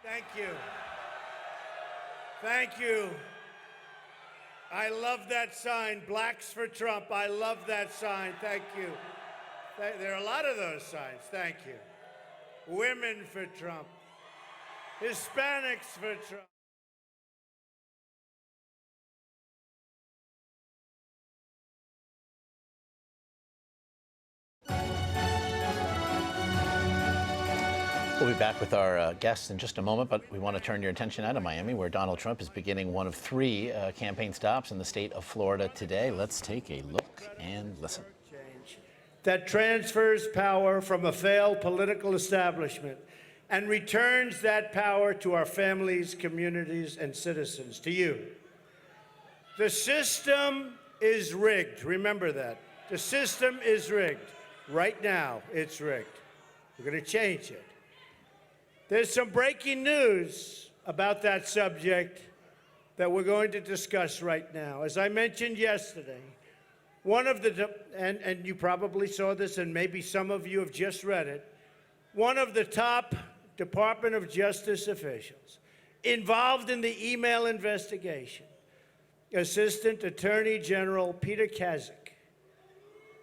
Thank you. Thank you. I love that sign, Blacks for Trump. I love that sign. Thank you. There are a lot of those signs. Thank you. Women for Trump. Hispanics for Trump. We'll be back with our guests in just a moment, but we want to turn your attention out of Miami, where Donald Trump is beginning one of three campaign stops in the state of Florida today. Let's take a look and listen. That transfers power from a failed political establishment and returns that power to our families, communities, and citizens, to you. The system is rigged. Remember that. The system is rigged. Right now, it's rigged. We're going to change it. There's some breaking news about that subject that we're going to discuss right now. As I mentioned yesterday, one of the, and you probably saw this, and maybe some of you have just read it, one of the top Department of Justice officials involved in the email investigation, Assistant Attorney General Peter Kazik,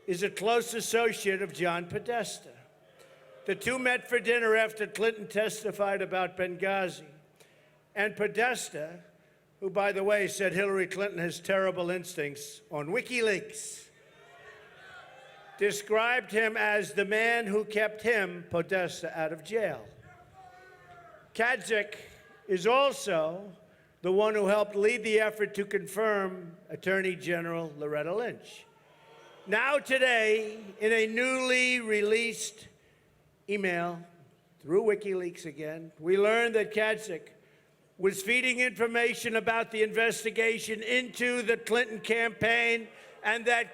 is a close associate of John Podesta. The two met for dinner after Clinton testified about Benghazi. And Podesta, who, by the way, said Hillary Clinton has terrible instincts on WikiLeaks, described him as the man who kept him, Podesta, out of jail. Kazik is also the one who helped lead the effort to confirm Attorney General Loretta Lynch. Now today, in a newly released email through WikiLeaks again, we learned that Kazik was feeding information about the investigation into the Clinton campaign, and that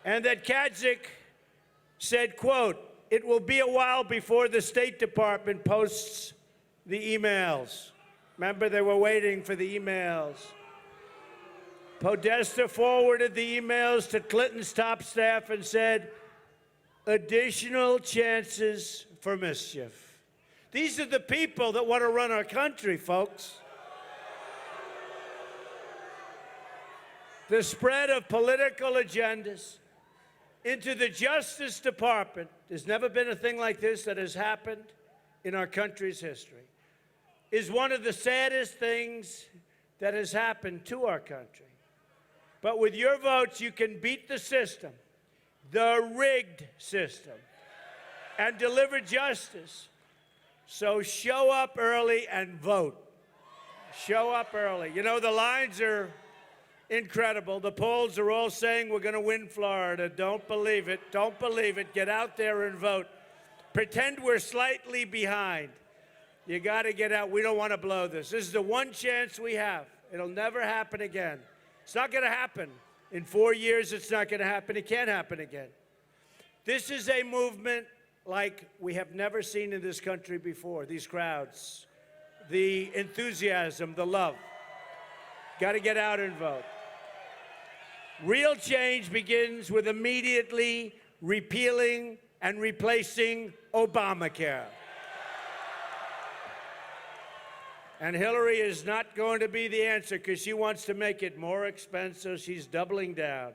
Kazik said, quote, "It will be a while before the State Department posts the emails." Remember, they were waiting for the emails. Podesta forwarded the emails to Clinton's top staff and said, "Additional chances for mischief." These are the people that want to run our country, folks. The spread of political agendas into the Justice Department, there's never been a thing like this that has happened in our country's history, is one of the saddest things that has happened to our country. But with your votes, you can beat the system, the rigged system, and deliver justice. So show up early and vote. Show up early. You know, the lines are incredible. The polls are all saying we're going to win Florida. Don't believe it. Don't believe it. Get out there and vote. Pretend we're slightly behind. You got to get out. We don't want to blow this. This is the one chance we have. It'll never happen again. It's not going to happen. In 4 years, it's not going to happen. It can't happen again. This is a movement like we have never seen in this country before. These crowds, the enthusiasm, the love. Got to get out and vote. Real change begins with immediately repealing and replacing Obamacare. And Hillary is not going to be the answer because she wants to make it more expensive. She's doubling down.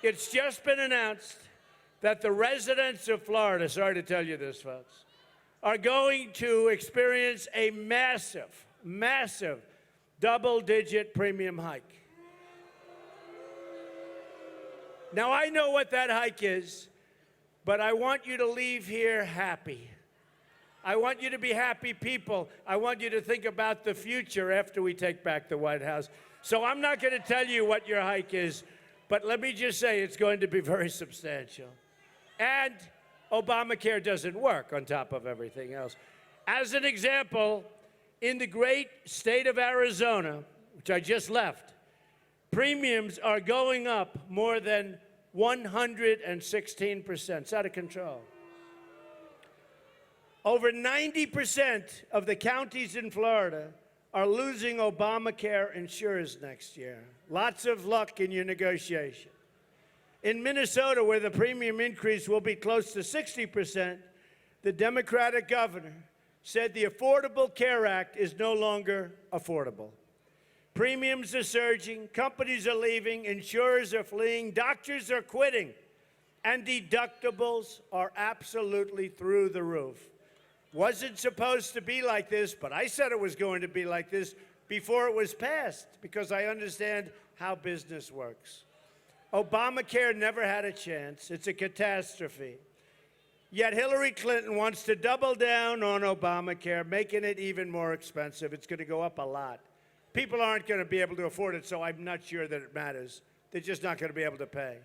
It's just been announced that the residents of Florida, sorry to tell you this, folks, are going to experience a massive, massive double-digit premium hike. Now, I know what that hike is, but I want you to leave here happy. I want you to be happy people. I want you to think about the future after we take back the White House. So I'm not going to tell you what your hike is, but let me just say it's going to be very substantial. And Obamacare doesn't work on top of everything else. As an example, in the great state of Arizona, which I just left, premiums are going up more than 116%. It's out of control. Over 90% of the counties in Florida are losing Obamacare insurers next year. Lots of luck in your negotiation. In Minnesota, where the premium increase will be close to 60%, the Democratic governor said the Affordable Care Act is no longer affordable. Premiums are surging, companies are leaving, insurers are fleeing, doctors are quitting, and deductibles are absolutely through the roof. Wasn't supposed to be like this, but I said it was going to be like this before it was passed because I understand how business works. Obamacare never had a chance. It's a catastrophe. Yet Hillary Clinton wants to double down on Obamacare, making it even more expensive. It's going to go up a lot. People aren't going to be able to afford it, so I'm not sure that it matters. They're just not going to be able to pay.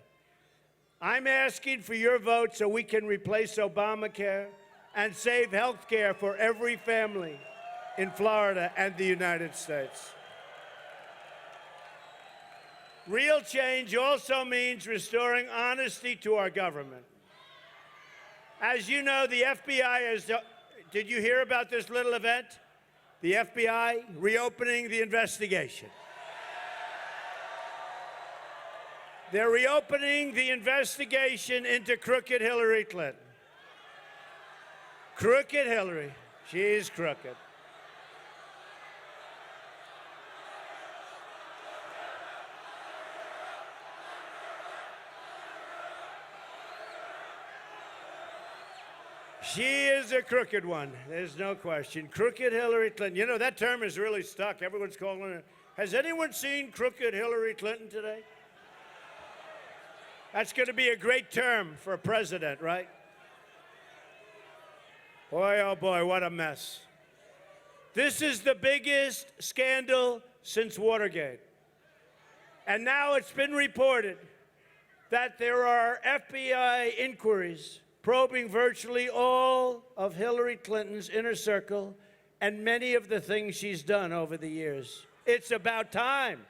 I'm asking for your vote so we can replace Obamacare and save health care for every family in Florida and the United States. Real change also means restoring honesty to our government. As you know, the FBI is, did you hear about this little event? The FBI reopening the investigation. They're reopening the investigation into crooked Hillary Clinton. Crooked Hillary. She's crooked. She is a crooked one. There's no question. Crooked Hillary Clinton. You know, that term is really stuck. Everyone's calling it. Has anyone seen crooked Hillary Clinton today? That's going to be a great term for a president, right? Boy, oh boy, what a mess. This is the biggest scandal since Watergate. And now it's been reported that there are FBI inquiries probing virtually all of Hillary Clinton's inner circle and many of the things she's done over the years. It's about time.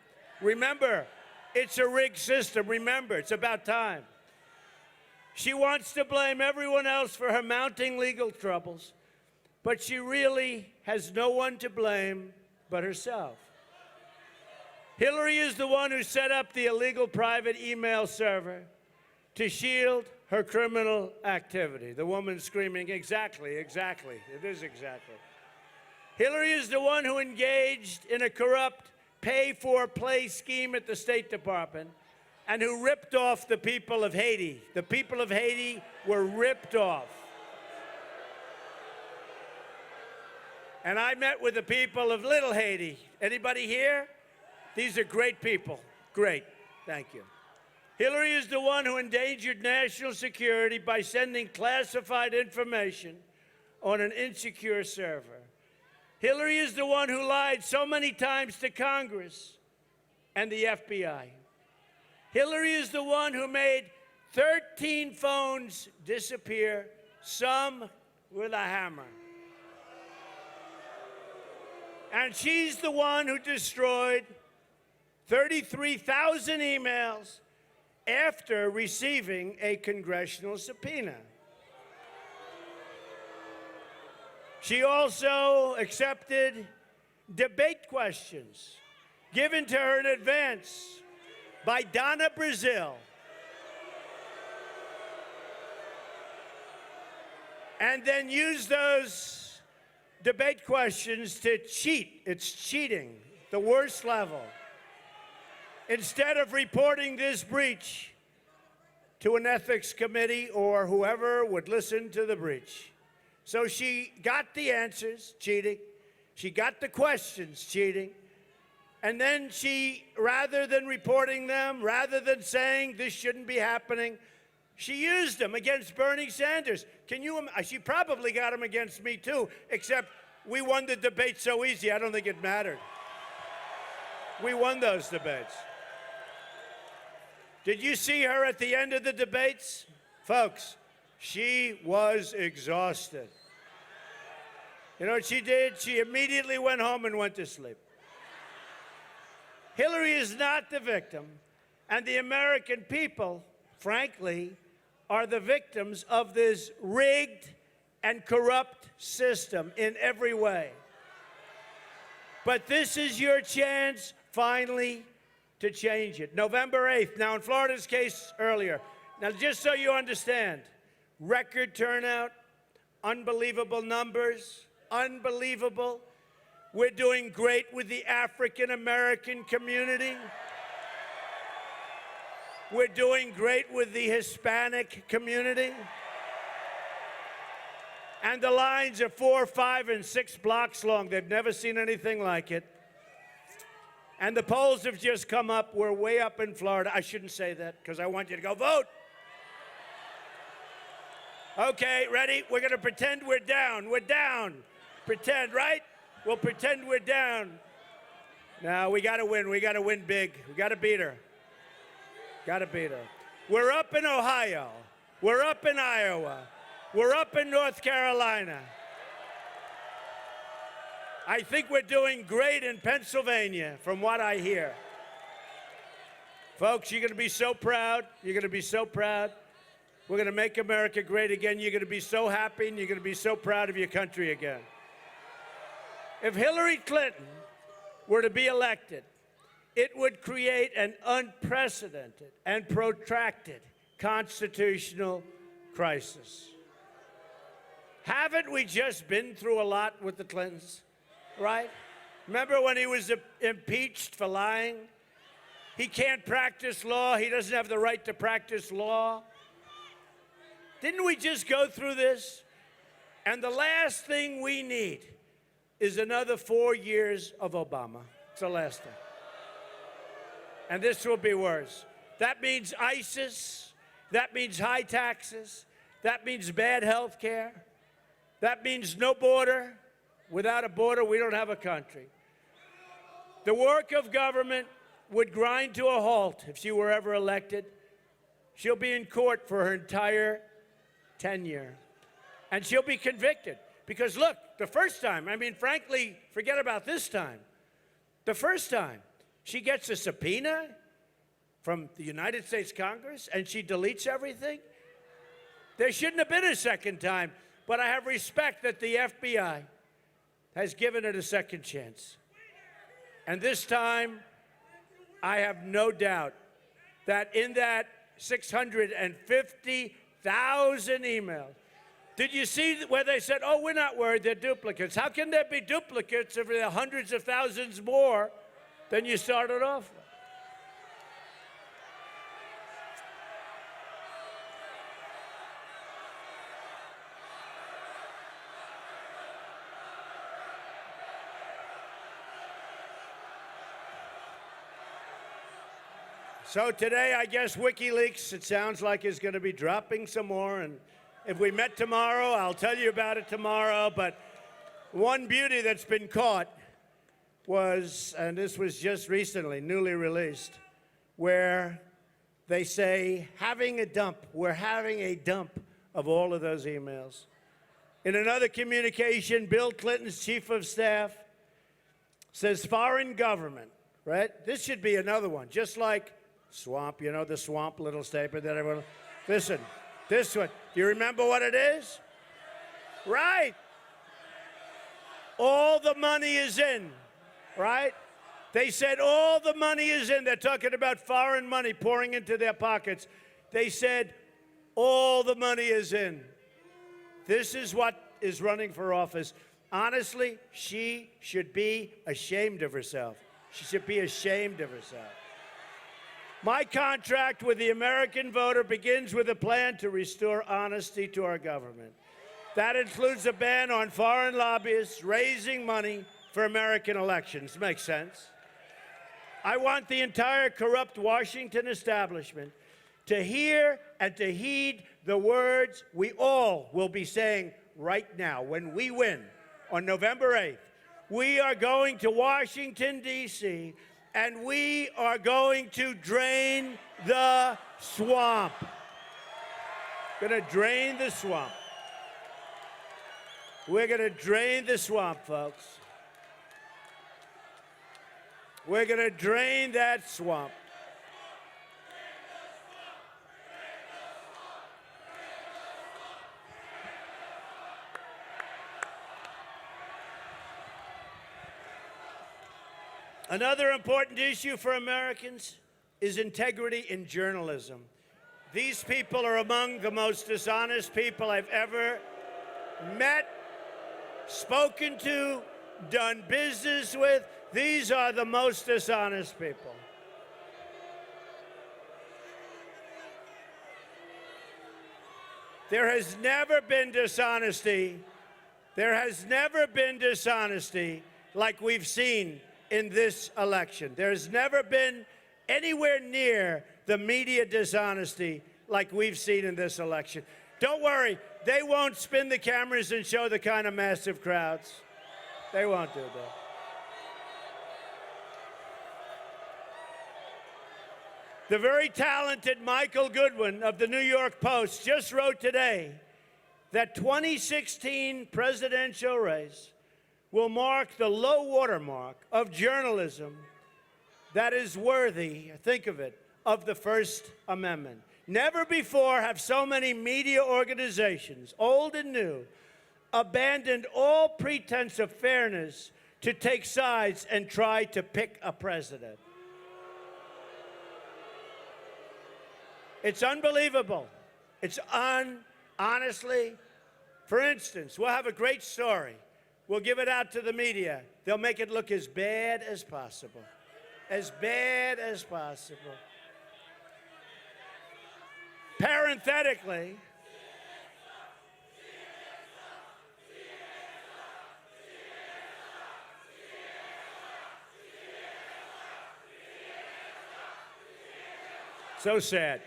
Remember, it's a rigged system. Remember, it's about time. She wants to blame everyone else for her mounting legal troubles, but she really has no one to blame but herself. Hillary is the one who set up the illegal private email server to shield her criminal activity. The woman screaming, exactly, exactly. It is exactly. Hillary is the one who engaged in a corrupt pay-for-play scheme at the State Department and who ripped off the people of Haiti. The people of Haiti were ripped off. And I met with the people of Little Haiti. Anybody here? These are great people. Great. Thank you. Hillary is the one who endangered national security by sending classified information on an insecure server. Hillary is the one who lied so many times to Congress and the FBI. Hillary is the one who made 13 phones disappear, some with a hammer. And she's the one who destroyed 33,000 emails after receiving a congressional subpoena. She also accepted debate questions given to her in advance by Donna Brazile. And then used those debate questions to cheat. It's cheating, the worst level. Instead of reporting this breach to an ethics committee or whoever would listen to the breach. So she got the answers, cheating. She got the questions, cheating. And then she, rather than reporting them, rather than saying this shouldn't be happening, she used them against Bernie Sanders. She probably got them against me too, except we won the debate so easy, I don't think it mattered. We won those debates. Did you see her at the end of the debates? Folks, she was exhausted. You know what she did? She immediately went home and went to sleep. Hillary is not the victim, and the American people, frankly, are the victims of this rigged and corrupt system in every way. But this is your chance, finally, to change it. November 8th. Now, in Florida's case earlier. Now, just so you understand, record turnout, Unbelievable numbers, unbelievable. We're doing great with the African American community. We're doing great with the Hispanic community. And the lines are 4, 5, and 6 blocks long. They've never seen anything like it. And the polls have just come up. We're way up in Florida. I shouldn't say that because I want you to go vote. Okay, ready? We're going to pretend we're down. We're down. Pretend, right? We'll pretend we're down. Now, we got to win. We got to win big. We got to beat her. Got to beat her. We're up in Ohio. We're up in Iowa. We're up in North Carolina. I think we're doing great in Pennsylvania, from what I hear. Folks, you're going to be so proud. You're going to be so proud. We're going to make America great again. You're going to be so happy, and you're going to be so proud of your country again. If Hillary Clinton were to be elected, it would create an unprecedented and protracted constitutional crisis. Haven't we just been through a lot with the Clintons, right? Remember when he was impeached for lying? He can't practice law. He doesn't have the right to practice law. Didn't we just go through this? And the last thing we need is another 4 years of Obama. It's the last thing. And this will be worse. That means ISIS. That means high taxes. That means bad health care. That means no border. Without a border, we don't have a country. The work of government would grind to a halt if she were ever elected. She'll be in court for her entire tenure. And she'll be convicted. Because look, the first time, I mean, frankly, forget about this time. The first time, she gets a subpoena from the United States Congress and she deletes everything. There shouldn't have been a second time, but I have respect that the FBI has given it a second chance. And this time, I have no doubt that in that 650,000 emails, did you see where they said, oh, we're not worried, they're duplicates? How can there be duplicates if there are hundreds of thousands more than you started off with? So today, I guess WikiLeaks, it sounds like, is going to be dropping some more. And if we met tomorrow, I'll tell you about it tomorrow. But one beauty that's been caught was, and this was just recently, newly released, where they say, we're having a dump of all of those emails. In another communication, Bill Clinton's chief of staff says foreign government, right? This should be another one, just like swamp, you know, the swamp little statement that everyone, listen, this one, do you remember what it is? Right. All the money is in, right? They said all the money is in. They're talking about foreign money pouring into their pockets. They said all the money is in. This is what is running for office. Honestly, she should be ashamed of herself. She should be ashamed of herself. My contract with the American voter begins with a plan to restore honesty to our government. That includes a ban on foreign lobbyists raising money for American elections. Makes sense. I want the entire corrupt Washington establishment to hear and to heed the words we all will be saying right now when we win on November 8th. We are going to Washington, D.C., and we are going to drain the swamp. Gonna drain the swamp. We're gonna drain the swamp, folks. We're gonna drain that swamp. Another important issue for Americans is integrity in journalism. These people are among the most dishonest people I've ever met, spoken to, done business with. These are the most dishonest people. There has never been dishonesty. There has never been dishonesty like we've seen in this election. There's never been anywhere near the media dishonesty like we've seen in this election. Don't worry, they won't spin the cameras and show the kind of massive crowds. They won't do that. The very talented Michael Goodwin of the New York Post just wrote today that 2016 presidential race will mark the low watermark of journalism that is worthy, think of it, of the First Amendment. Never before have so many media organizations, old and new, abandoned all pretense of fairness to take sides and try to pick a president. It's unbelievable. It's honestly, for instance, we'll have a great story. We'll give it out to the media. They'll make it look as bad as possible. As bad as possible. Parenthetically, so sad.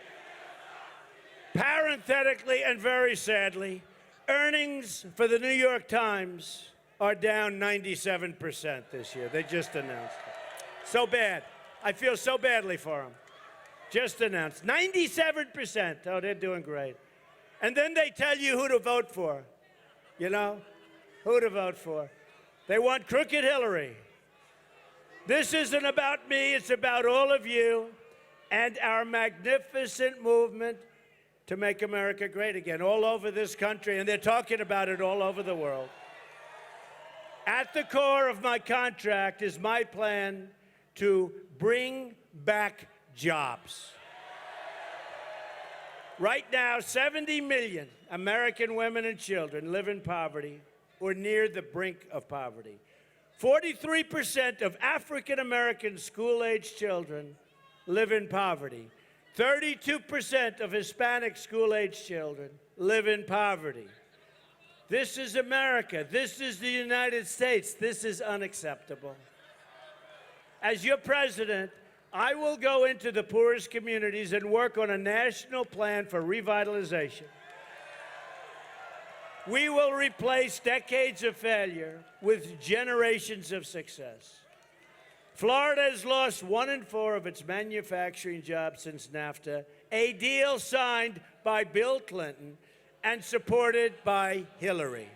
Parenthetically and very sadly, earnings for the New York Times are down 97% this year. They just announced it. So bad. I feel so badly for them. Just announced. 97%. Oh, they're doing great. And then they tell you who to vote for. You know? Who to vote for. They want crooked Hillary. This isn't about me. It's about all of you and our magnificent movement to make America great again all over this country, and they're talking about it all over the world. At the core of my contract is my plan to bring back jobs. Right now, 70 million American women and children live in poverty or near the brink of poverty. 43% of African American school-age children live in poverty. 32% of Hispanic school-age children live in poverty. This is America. This is the United States. This is unacceptable. As your president, I will go into the poorest communities and work on a national plan for revitalization. We will replace decades of failure with generations of success. Florida has lost 1 in 4 of its manufacturing jobs since NAFTA, a deal signed by Bill Clinton and supported by Hillary.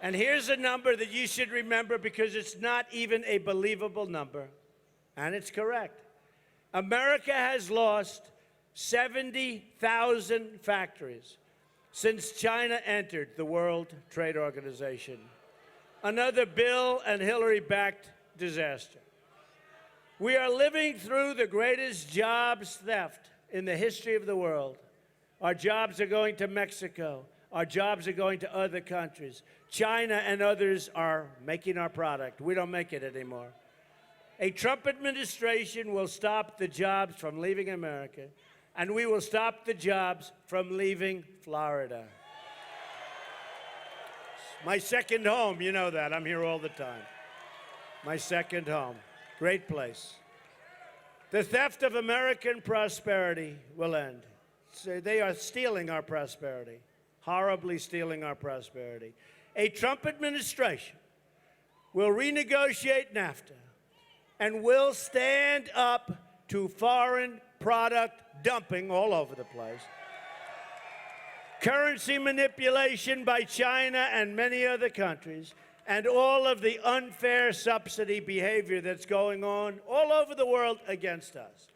And here's a number that you should remember because it's not even a believable number, and it's correct. America has lost 70,000 factories since China entered the World Trade Organization. Another Bill and Hillary-backed disaster. We are living through the greatest jobs theft in the history of the world. Our jobs are going to Mexico. Our jobs are going to other countries. China and others are making our product. We don't make it anymore. A Trump administration will stop the jobs from leaving America, and we will stop the jobs from leaving Florida. My second home, you know that. I'm here all the time. My second home. Great place. The theft of American prosperity will end. So they are stealing our prosperity, horribly stealing our prosperity. A Trump administration will renegotiate NAFTA and will stand up to foreign product dumping all over the place. Currency manipulation by China and many other countries, and all of the unfair subsidy behavior that's going on all over the world against us.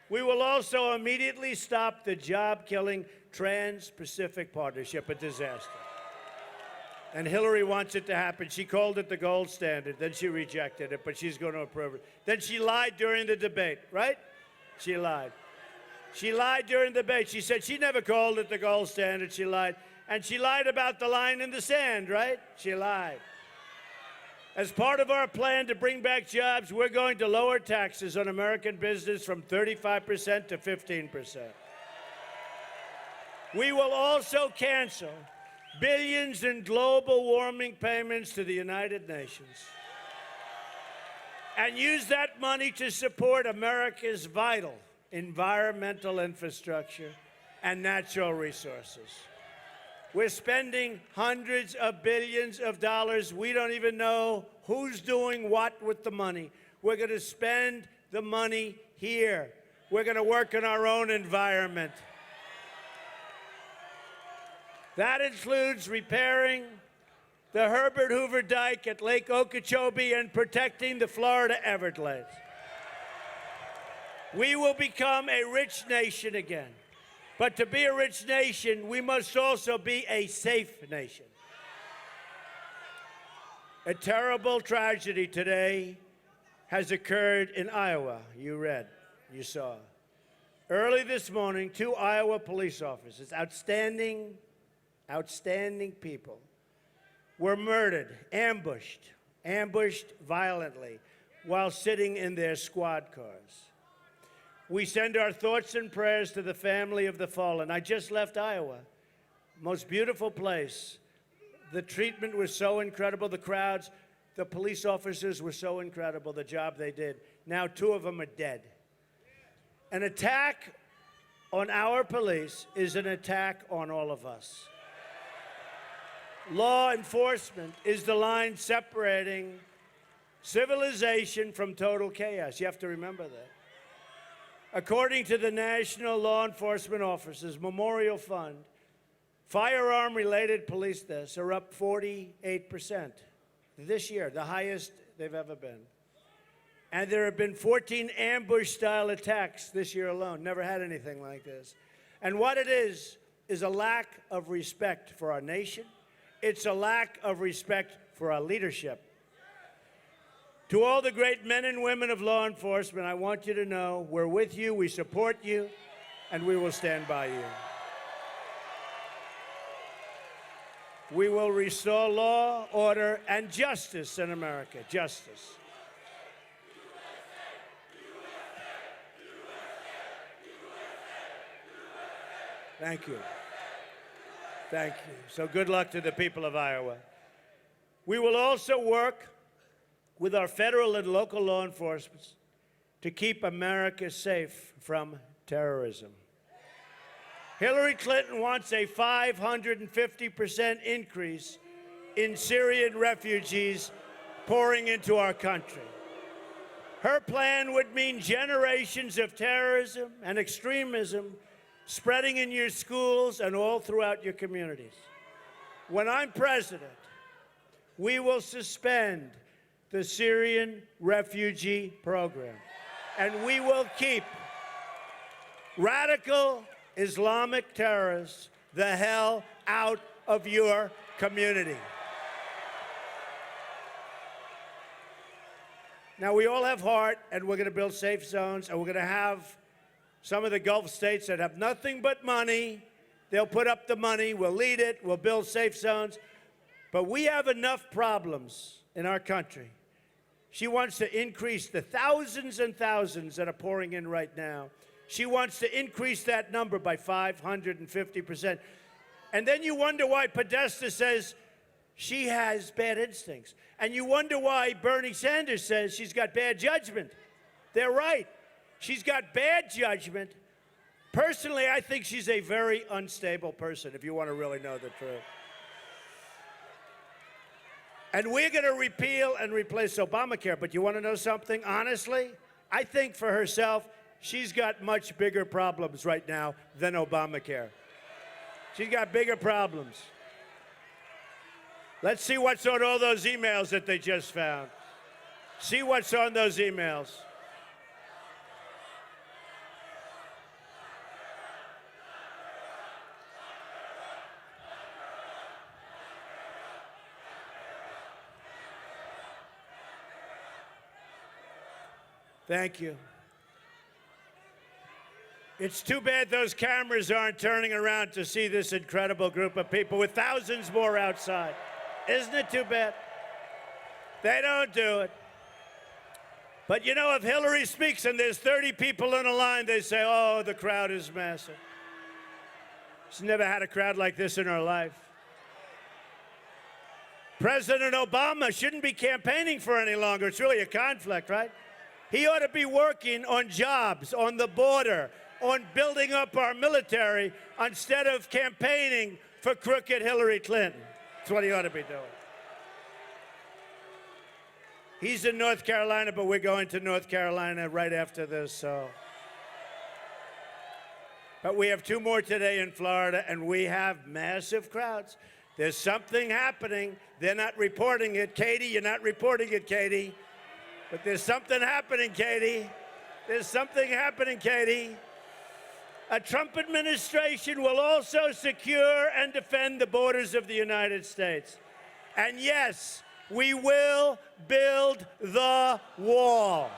We will also immediately stop the job-killing Trans-Pacific Partnership, a disaster. And Hillary wants it to happen. She called it the gold standard. Then she rejected it, but she's going to approve it. Then she lied during the debate, right? She lied. She lied during the debate. She said she never called it the gold standard. She lied. And she lied about the line in the sand, right? She lied. As part of our plan to bring back jobs, we're going to lower taxes on American business from 35% to 15%. We will also cancel billions in global warming payments to the United Nations and use that money to support America's vital environmental infrastructure and natural resources. We're spending hundreds of billions of dollars. We don't even know who's doing what with the money. We're going to spend the money here. We're going to work on our own environment. That includes repairing the Herbert Hoover Dike at Lake Okeechobee and protecting the Florida Everglades. We will become a rich nation again. But to be a rich nation, we must also be a safe nation. A terrible tragedy today has occurred in Iowa. You read, you saw. Early this morning, 2 Iowa police officers, outstanding people, were murdered, ambushed violently while sitting in their squad cars. We send our thoughts and prayers to the family of the fallen. I just left Iowa. Most beautiful place. The treatment was so incredible. The crowds, the police officers were so incredible, the job they did. Now 2 of them are dead. An attack on our police is an attack on all of us. Law enforcement is the line separating civilization from total chaos. You have to remember that. According to the National Law Enforcement Officers Memorial Fund, firearm-related police deaths are up 48% this year, the highest they've ever been. And there have been 14 ambush-style attacks this year alone. Never had anything like this. And what it is a lack of respect for our nation. It's a lack of respect for our leadership. To all the great men and women of law enforcement, I want you to know we're with you, we support you, and we will stand by you. We will restore law, order, and justice in America. Justice. Thank you. Thank you. So good luck to the people of Iowa. We will also work with our federal and local law enforcement to keep America safe from terrorism. Hillary Clinton wants a 550% increase in Syrian refugees pouring into our country. Her plan would mean generations of terrorism and extremism spreading in your schools and all throughout your communities. When I'm president, we will suspend the Syrian refugee program, and we will keep radical Islamic terrorists the hell out of your community. Now, we all have heart, and we're going to build safe zones, and we're going to have some of the Gulf states that have nothing but money. They'll put up the money, we'll lead it, we'll build safe zones. But we have enough problems in our country. She wants to increase the thousands and thousands that are pouring in right now. She wants to increase that number by 550%. And then you wonder why Podesta says she has bad instincts. And you wonder why Bernie Sanders says she's got bad judgment. They're right. She's got bad judgment. Personally, I think she's a very unstable person, if you want to really know the truth. And we're going to repeal and replace Obamacare. But you want to know something? Honestly, I think for herself, she's got much bigger problems right now than Obamacare. She's got bigger problems. Let's see what's on all those emails that they just found. See what's on those emails. Thank you. It's too bad those cameras aren't turning around to see this incredible group of people with thousands more outside. Isn't it too bad? They don't do it. But you know, if Hillary speaks and there's 30 people in a line, they say, oh, the crowd is massive. She's never had a crowd like this in her life. President Obama shouldn't be campaigning for any longer. It's really a conflict, right? He ought to be working on jobs, on the border, on building up our military, instead of campaigning for crooked Hillary Clinton. That's what he ought to be doing. He's in North Carolina, but we're going to North Carolina right after this, so. But we have 2 more today in Florida, and we have massive crowds. There's something happening. They're not reporting it. Katie, you're not reporting it, Katie. But there's something happening, Katie. There's something happening, Katie. A Trump administration will also secure and defend the borders of the United States. And yes, we will build the wall.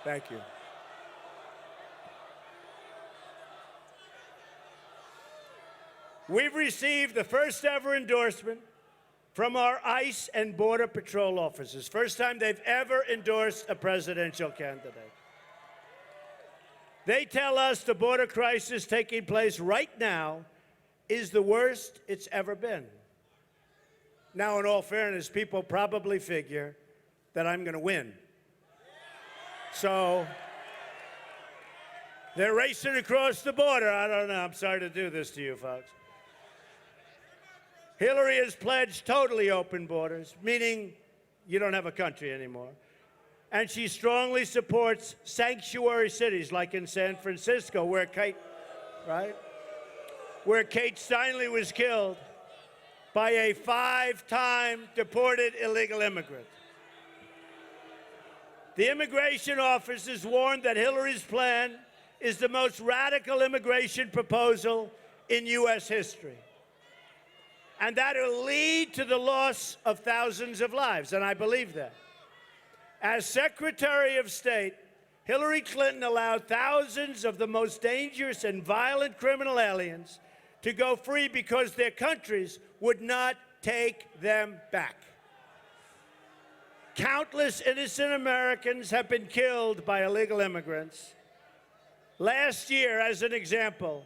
Thank you. We've received the first ever endorsement from our ICE and Border Patrol officers. First time they've ever endorsed a presidential candidate. They tell us the border crisis taking place right now is the worst it's ever been. Now, in all fairness, people probably figure that I'm going to win. So they're racing across the border. I don't know. I'm sorry to do this to you, folks. Hillary has pledged totally open borders, meaning you don't have a country anymore. And she strongly supports sanctuary cities like in San Francisco, where Kate Steinle was killed by a 5-time deported illegal immigrant. The immigration officers warned that Hillary's plan is the most radical immigration proposal in U.S. history. And that will lead to the loss of thousands of lives, and I believe that. As Secretary of State, Hillary Clinton allowed thousands of the most dangerous and violent criminal aliens to go free because their countries would not take them back. Countless innocent Americans have been killed by illegal immigrants. Last year, as an example,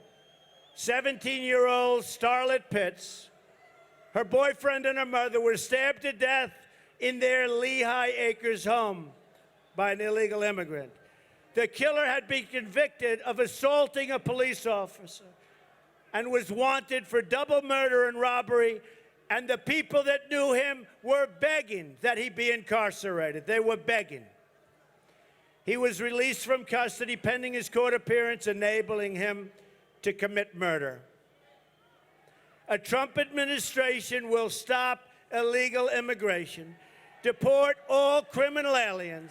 17-year-old Starlet Pitts, her boyfriend and her mother were stabbed to death in their Lehigh Acres home by an illegal immigrant. The killer had been convicted of assaulting a police officer and was wanted for double murder and robbery, and the people that knew him were begging that he be incarcerated. They were begging. He was released from custody pending his court appearance, enabling him to commit murder. A Trump administration will stop illegal immigration, deport all criminal aliens,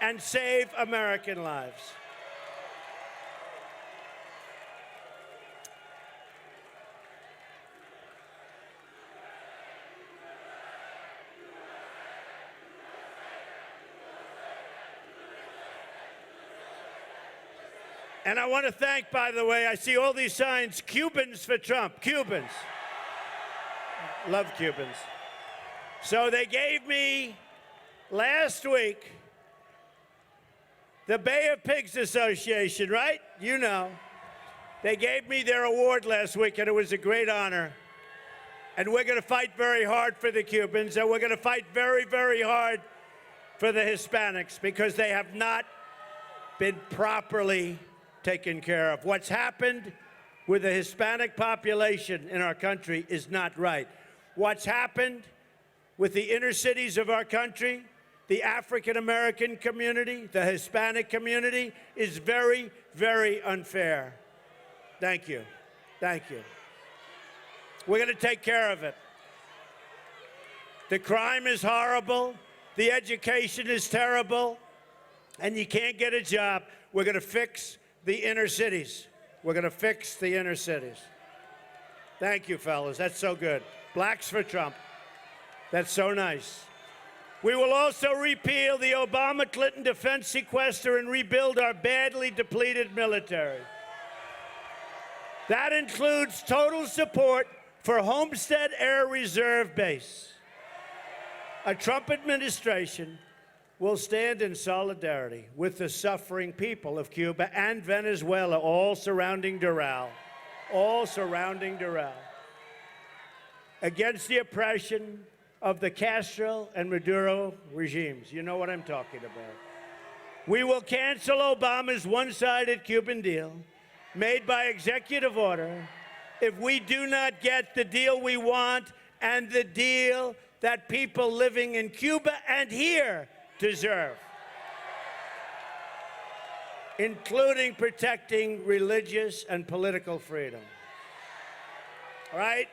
and save American lives. And I want to thank, by the way, I see all these signs, Cubans for Trump, Cubans. Love Cubans. So they gave me, last week, the Bay of Pigs Association, right? You know. They gave me their award last week, and it was a great honor. And we're going to fight very hard for the Cubans, and we're going to fight very, very hard for the Hispanics, because they have not been properly taken care of. What's happened with the Hispanic population in our country is not right. What's happened with the inner cities of our country, the African-American community, the Hispanic community, is very, very unfair. Thank you. Thank you. We're going to take care of it. The crime is horrible. The education is terrible. And you can't get a job. We're going to fix the inner cities. We're going to fix the inner cities. Thank you, fellas. That's so good. Blacks for Trump. That's so nice. We will also repeal the Obama-Clinton defense sequester and rebuild our badly depleted military. That includes total support for Homestead Air Reserve Base. A Trump administration will stand in solidarity with the suffering people of Cuba and Venezuela, all surrounding Doral, against the oppression of the Castro and Maduro regimes. You know what I'm talking about. We will cancel Obama's one-sided Cuban deal made by executive order if we do not get the deal we want and the deal that people living in Cuba and here deserve, including protecting religious and political freedom. All right?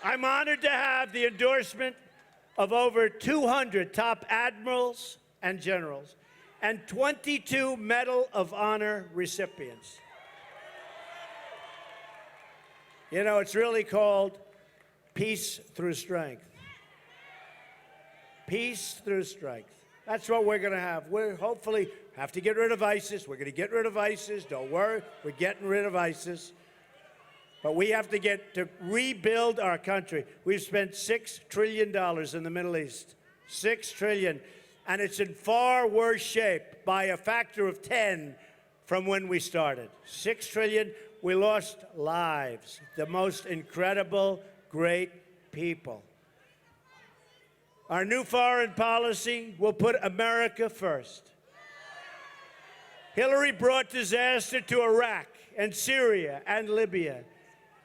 I'm honored to have the endorsement of over 200 top admirals and generals and 22 Medal of Honor recipients. You know, it's really called peace through strength. Peace through strength. That's what we're going to have. We're hopefully have to get rid of ISIS. We're going to get rid of ISIS. Don't worry, we're getting rid of ISIS. But we have to get to rebuild our country. We've spent $6 trillion in the Middle East. $6 trillion. And it's in far worse shape by a factor of 10 from when we started. $6 trillion. We lost lives. The most incredible, great people. Our new foreign policy will put America first. Hillary brought disaster to Iraq and Syria and Libya.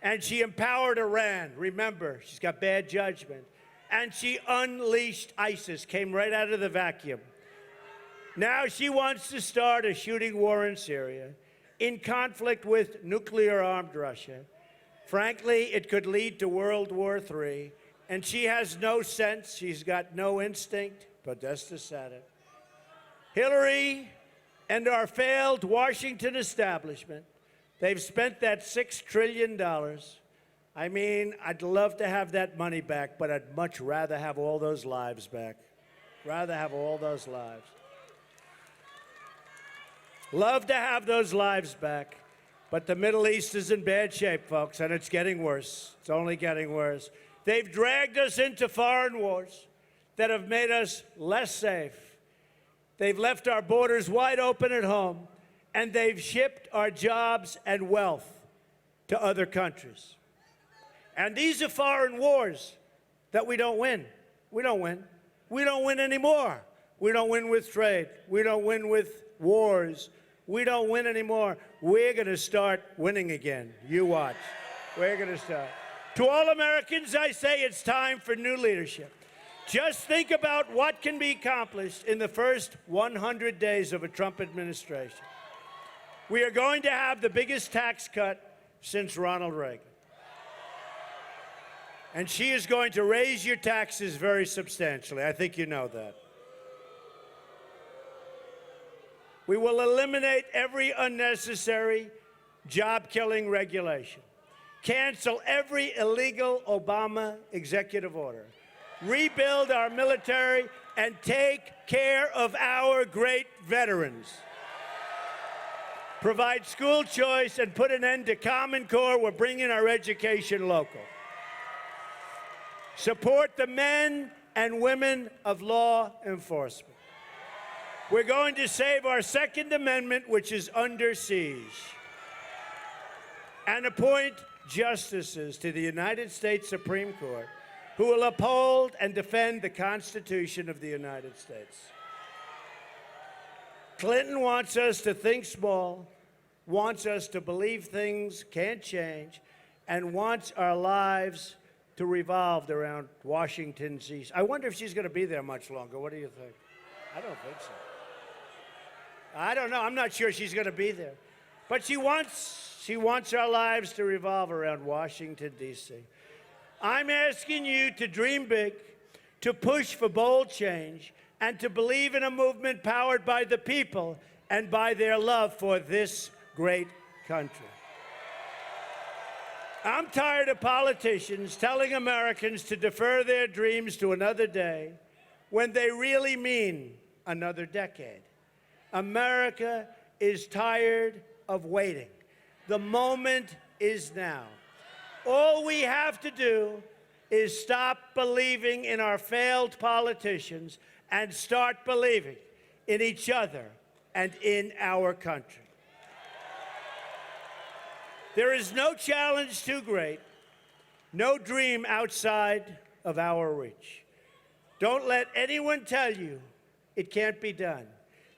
And she empowered Iran. Remember, she's got bad judgment. And she unleashed ISIS, came right out of the vacuum. Now she wants to start a shooting war in Syria in conflict with nuclear-armed Russia. Frankly, it could lead to World War III. And she has no sense. She's got no instinct. Podesta said it. Hillary and our failed Washington establishment, they've spent that $6 trillion. I mean, I'd love to have that money back, but I'd much rather have all those lives back. Rather have all those lives. Love to have those lives back. But the Middle East is in bad shape, folks, and it's getting worse. It's only getting worse. They've dragged us into foreign wars that have made us less safe. They've left our borders wide open at home, and they've shipped our jobs and wealth to other countries. And these are foreign wars that we don't win. We don't win. We don't win anymore. We don't win with trade. We don't win with wars. We don't win anymore. We're going to start winning again. You watch. We're going to start. To all Americans, I say it's time for new leadership. Just think about what can be accomplished in the first 100 days of a Trump administration. We are going to have the biggest tax cut since Ronald Reagan. And she is going to raise your taxes very substantially. I think you know that. We will eliminate every unnecessary job-killing regulation. Cancel every illegal Obama executive order. Rebuild our military and take care of our great veterans. Provide school choice and put an end to Common Core. We're bringing our education local. Support the men and women of law enforcement. We're going to save our Second Amendment, which is under siege, and appoint justices to the United States Supreme Court who will uphold and defend the Constitution of the United States. Clinton wants us to think small, wants us to believe things can't change, and wants our lives to revolve around Washington, D.C. I wonder if she's going to be there much longer. What do you think? I don't think so. I don't know. I'm not sure she's going to be there. But she wants our lives to revolve around Washington, D.C. I'm asking you to dream big, to push for bold change, and to believe in a movement powered by the people and by their love for this great country. I'm tired of politicians telling Americans to defer their dreams to another day when they really mean another decade. America is tired of waiting. The moment is now. All we have to do is stop believing in our failed politicians and start believing in each other and in our country. There is no challenge too great, no dream outside of our reach. Don't let anyone tell you it can't be done.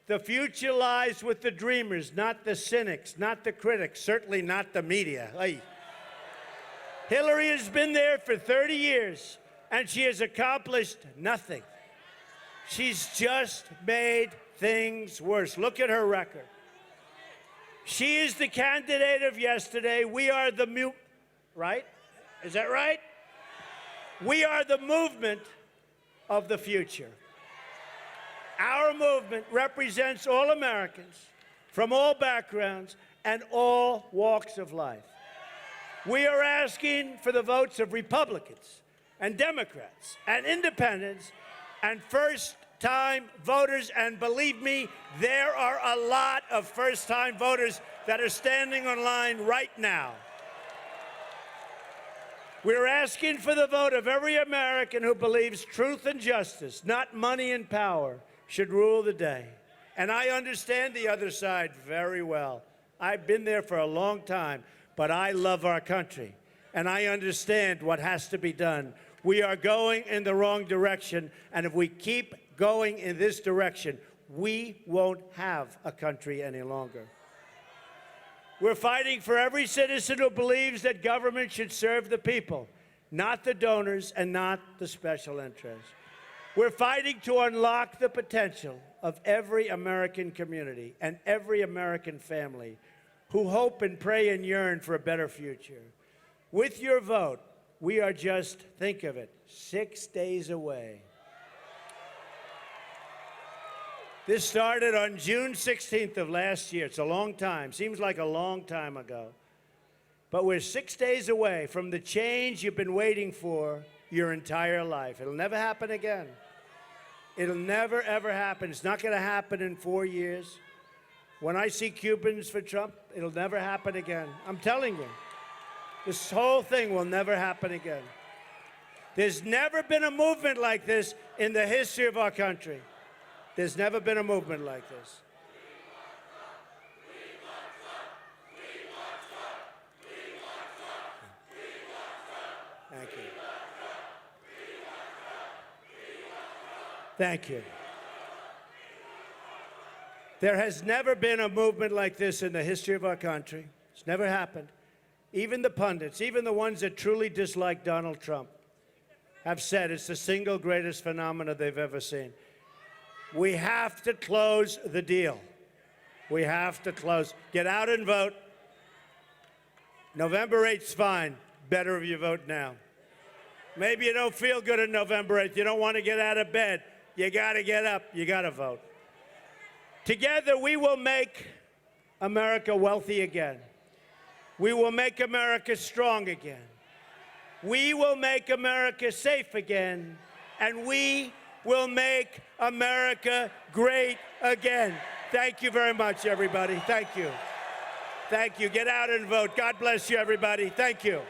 The future lies with the dreamers, not the cynics, not the critics, certainly not the media. Hey. Hillary has been there for 30 years, and she has accomplished nothing. She's just made things worse. Look at her record. She is the candidate of yesterday. We are the right? Is that right? We are the movement of the future. Our movement represents all Americans from all backgrounds and all walks of life. We are asking for the votes of Republicans and Democrats and independents and first-time voters. And believe me, there are a lot of first-time voters that are standing on line right now. We're asking for the vote of every American who believes truth and justice, not money and power, should rule the day. And I understand the other side very well. I've been there for a long time, but I love our country, and I understand what has to be done. We are going in the wrong direction, and if we keep going in this direction, we won't have a country any longer. We're fighting for every citizen who believes that government should serve the people, not the donors and not the special interests. We're fighting to unlock the potential of every American community and every American family who hope and pray and yearn for a better future. With your vote, we are just, think of it, 6 days away. This started on June 16th of last year. It's a long time. Seems like a long time ago. But we're 6 days away from the change you've been waiting for your entire life. It'll never happen again. It'll never, ever happen. It's not going to happen in 4 years. When I see Cubans for Trump, it'll never happen again. I'm telling you. This whole thing will never happen again. There's never been a movement like this in the history of our country. There's never been a movement like this. Thank you. Thank you. There has never been a movement like this in the history of our country. It's never happened. Even the pundits, even the ones that truly dislike Donald Trump, have said it's the single greatest phenomenon they've ever seen. We have to close the deal. We have to close. Get out and vote. November 8th's fine. Better if you vote now. Maybe you don't feel good on November 8th. You don't want to get out of bed. You got to get up. You got to vote. Together, we will make America wealthy again. We will make America strong again. We will make America safe again. And we will make America great again. Thank you very much, everybody. Thank you. Thank you. Get out and vote. God bless you, everybody. Thank you.